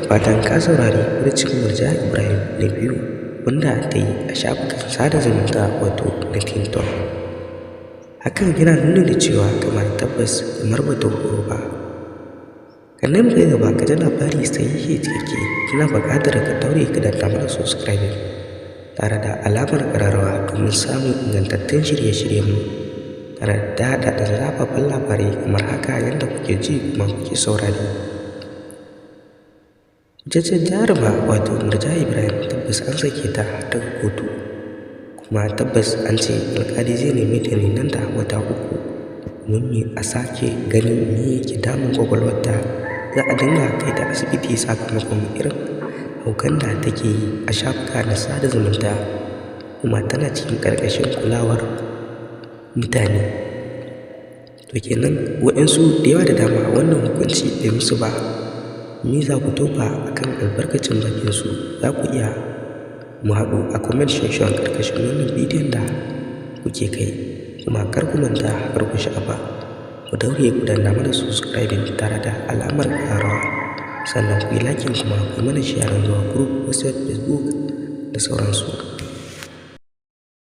fatan ka saurari furcin Murja Ibrahim na biyu wanda ta yi a shafukan sada zumunta wato na TikTok. Hakan yana nuna da cewa kamar tabbas kamar bata horo ba. Kannan kai gaba ka ji labari sai yake cikakke, kana buƙatar ka daure ka danna mana subscribe tare da alamar ƙararrawa domin samun ingantattun shirye-shiryenmu tare da daɗaɗɗen zafafan labarai kamar haka yadda kuke ji kuma kuke saurari. Fitaccen jaruma wato Murja Ibrahim tabbas an sake ta daga kotu, kuma tabbas an ce alƙali zai nemi ta ne nan da wata 3 domin a sake ganin me yake damun kwakwalwarta. Za a dinga kai ta asibiti sakamakon irin haukan da take yi a shafuka na sada zumunta, kuma tana cikin ƙarƙashin kulawar mutane. To kenan waɗansu da yawa da dama wannan hukunci bai musu ba. Me za ku tofa akan albarkacin bakinsu? Za ku iya mu haɗu a comment section ƙarƙashin wannan bidiyon da kuke kai, kuma kar ku manta kar ku sha'afa ku daure ku danna mana subscribing tare da alamar ƙararrawa, sannan ku yi liking kuma ku mana share zuwa group, WhatsApp, Facebook da sauransu.